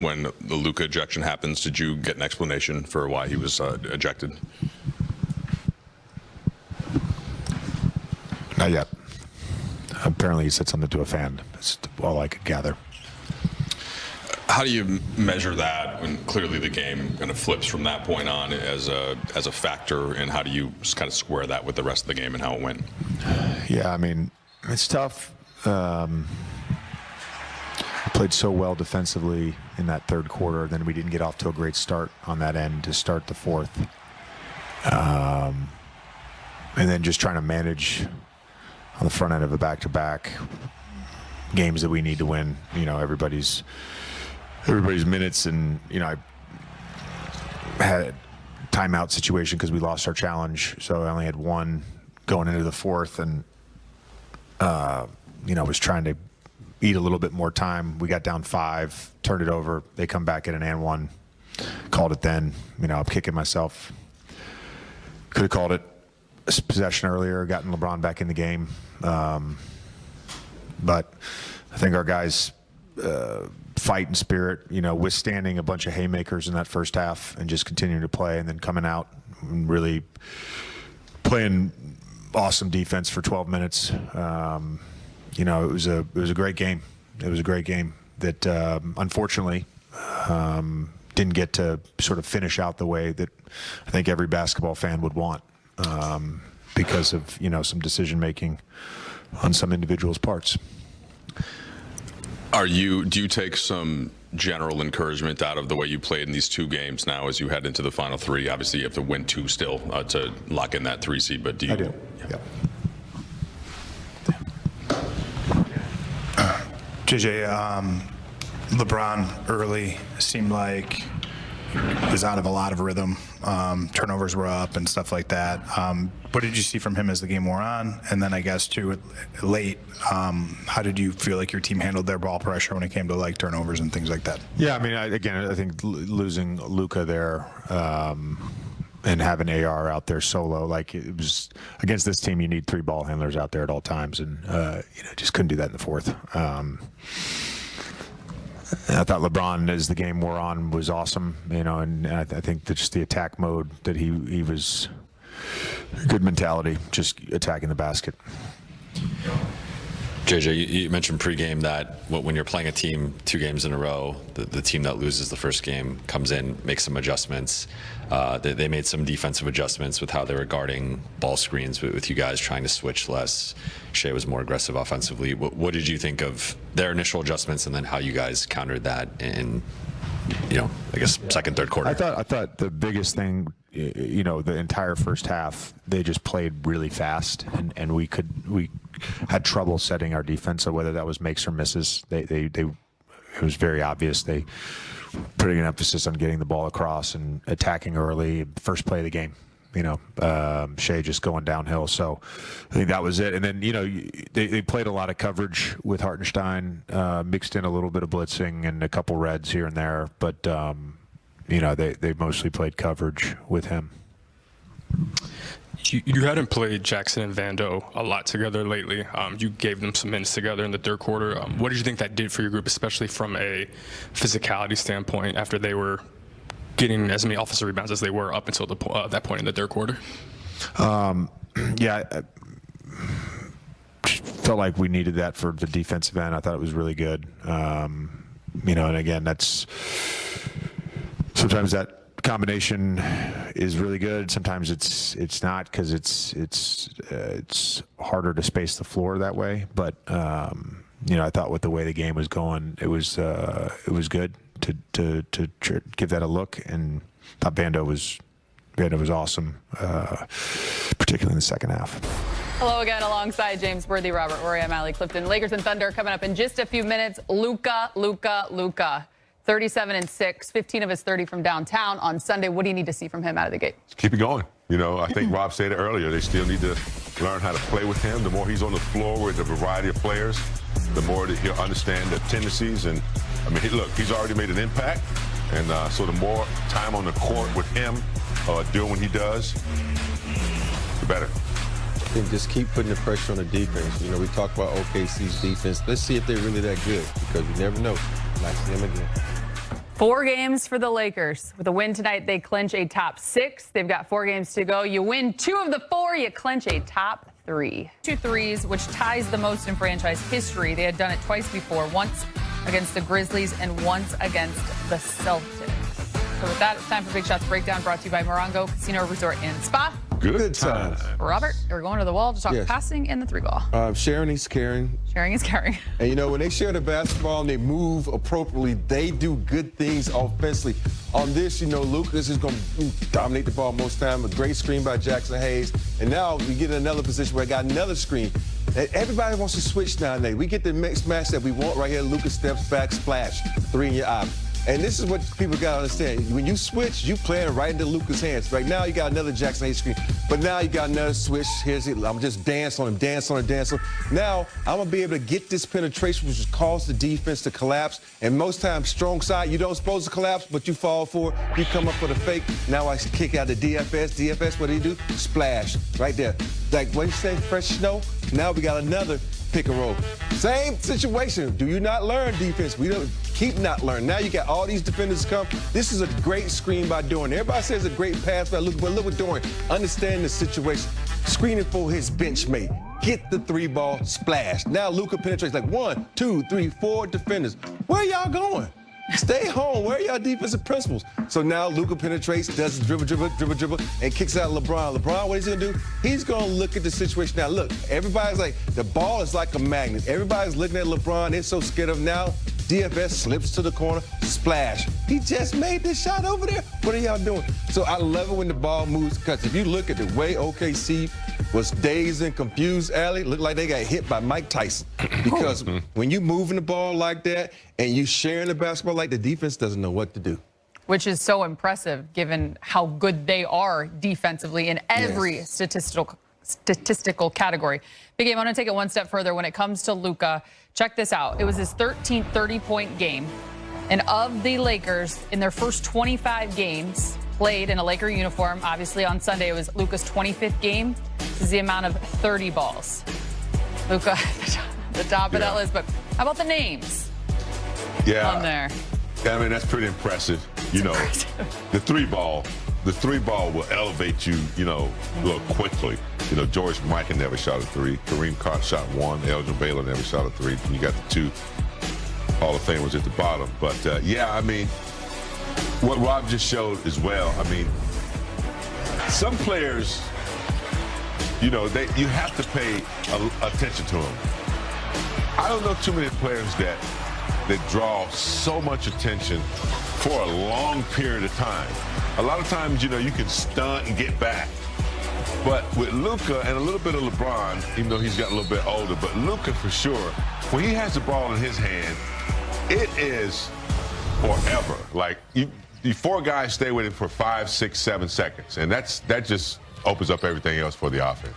When the Luka ejection happens, did you get an explanation for why he was ejected? Not yet. Apparently he said something to a fan. That's all I could gather. How do you measure that when clearly the game kind of flips from that point on as a factor, and how do you just kind of square that with the rest of the game and how it went? Yeah, I mean, it's tough. Played so well defensively in that third quarter, then we didn't get off to a great start on that end to start the fourth. And then just trying to manage on the front end of a back-to-back games that we need to win. You know, everybody's minutes, and you know, I had a timeout situation because we lost our challenge, so I only had one going into the fourth, and you know, was trying to eat a little bit more time. We got down 5, turned it over. They come back at an and one, called it then. You know, I'm kicking myself. Could have called it a possession earlier, gotten LeBron back in the game. But I think our guys fight and spirit, you know, withstanding a bunch of haymakers in that first half and just continuing to play, and then coming out and really playing awesome defense for 12 minutes. You know, it was a great game. It was a great game that unfortunately didn't get to sort of finish out the way that I think every basketball fan would want, because of, you know, some decision making on some individuals' parts. Do you take some general encouragement out of the way you played in these 2 games now as you head into the final 3? Obviously, you have to win 2 still to lock in that 3 seed, but do you? I do. Yeah. JJ, LeBron early seemed like he was out of a lot of rhythm. Turnovers were up and stuff like that. What did you see from him as the game wore on? And then I guess too, late, how did you feel like your team handled their ball pressure when it came to like turnovers and things like that? Yeah, I mean, I think losing Luka there and having AR out there solo, like, it was against this team, you need 3 ball handlers out there at all times, and you know, just couldn't do that in the fourth. I thought LeBron, as the game wore on, was awesome, you know, and I think that just the attack mode that he was, good mentality, just attacking the basket. JJ, you mentioned pregame that when you're playing a team 2 games in a row, the team that loses the first game comes in, makes some adjustments. They made some defensive adjustments with how they were guarding ball screens with you guys trying to switch less. Shea was more aggressive offensively. What did you think of their initial adjustments, and then how you guys countered that in, you know, I guess second, third quarter? I thought the biggest thing, you know, the entire first half, they just played really fast, and we had trouble setting our defense. So whether that was makes or misses, it was very obvious. They putting an emphasis on getting the ball across and attacking early. First play of the game, you know, Shea just going downhill. So I think that was it. And then, you know, they played a lot of coverage with Hartenstein, mixed in a little bit of blitzing and a couple reds here and there. But, you know, they mostly played coverage with him. You hadn't played Jackson and Vando a lot together lately. You gave them some minutes together in the third quarter. What did you think that did for your group, especially from a physicality standpoint, after they were getting as many offensive rebounds as they were up until that point in the third quarter? Yeah, I felt like we needed that for the defensive end. I thought it was really good. You know, and again, that's sometimes that combination is really good. Sometimes it's not, because it's harder to space the floor that way. But you know, I thought with the way the game was going, it was good to give that a look, and thought Vando was awesome, particularly in the second half. Hello again, alongside James Worthy, Robert Rory, I'm Allie Clifton. Lakers and Thunder coming up in just a few minutes. Luka. 37 and 6, 15 of his 30 from downtown on Sunday. What do you need to see from him out of the gate? Keep it going. You know, I think Rob said it earlier. They still need to learn how to play with him. The more he's on the floor with a variety of players, the more that he'll understand the tendencies. And I mean, look, he's already made an impact. And so the more time on the court with him, doing what he does, the better. I think just keep putting the pressure on the defense. You know, we talk about OKC's defense. Let's see if they're really that good, because you never know. Might see them again. 4 games for the Lakers. With a win tonight, they clinch a top 6. They've got 4 games to go. You win 2 of the 4, you clinch a top 3. 2 threes, which ties the most in franchise history. They had done it twice before, once against the Grizzlies and once against the Celtics. So with that, it's time for Big Shots Breakdown, brought to you by Morongo Casino Resort and Spa. Good times. Robert, we're going to the wall to talk passing and the 3-ball. Sharing is caring. Sharing is caring. And, you know, when they share the basketball and they move appropriately, they do good things offensively. On this, you know, Lucas is going to dominate the ball most time. A great screen by Jackson Hayes. And now we get in another position where I got another screen. Everybody wants to switch nowadays. We get the mix match that we want right here. Lucas steps back, splash, 3 in your eye. And this is what people got to understand. When you switch, you playing right into Luka's hands. Right now, you got another Jackson Hayes screen. But now you got another switch. Here's it. I'm just dance on him, dance on him, dance on him. Now, I'm going to be able to get this penetration, which cause the defense to collapse. And most times, strong side, you don't supposed to collapse, but you fall for it. You come up for the fake. Now I kick out the DFS. DFS, what do you do? Splash. Right there. Like, what do you say, fresh snow? Now we got another pick and roll. Same situation. Do you not learn defense? We don't keep not learning. Now you got all these defenders come. This is a great screen by Dorian. Everybody says a great pass by Luka, but look at Dorian. Understand the situation. Screening for his bench mate. Get the 3-ball, splash. Now Luka penetrates like 1, 2, 3, 4 defenders. Where y'all going? Stay home. Where are y'all defensive principles? So now Luka penetrates, does dribble, and kicks out LeBron. LeBron, what is he going to do? He's going to look at the situation. Now, look, everybody's like, the ball is like a magnet. Everybody's looking at LeBron. They're so scared of him now. DFS slips to the corner, splash. He just made this shot over there. What are y'all doing? So I love it when the ball moves, because if you look at the way OKC was dazed and confused, Allie, looked like they got hit by Mike Tyson. Because when you moving the ball like that and you sharing the basketball like, the defense doesn't know what to do. Which is so impressive given how good they are defensively in every statistical category. Big game, I'm going to take it one step further when it comes to Luka. Check this out. It was his 13th 30-point game. And of the Lakers, in their first 25 games played in a Laker uniform, obviously on Sunday it was Luka's 25th game. This is the amount of 30 balls. Luka at the top of that list. But how about the names on there? Yeah, I mean, that's pretty impressive. You know, the 3-ball will elevate you, you know, a little quickly. You know, George Mikan never shot a 3. Querim shot 1. Elgin Baylor never shot a 3. You got the 2 Hall of Famers at the bottom. But, yeah, I mean, what Rob just showed as well, I mean, some players, you know, you have to pay attention to them. I don't know too many players that draw so much attention for a long period of time. A lot of times, you know, you can stunt and get back. But with Luka and a little bit of LeBron, even though he's got a little bit older, but Luka for sure, when he has the ball in his hand, it is forever. Like, you 4 guys stay with him for 5, 6, 7 seconds, and that just opens up everything else for the offense.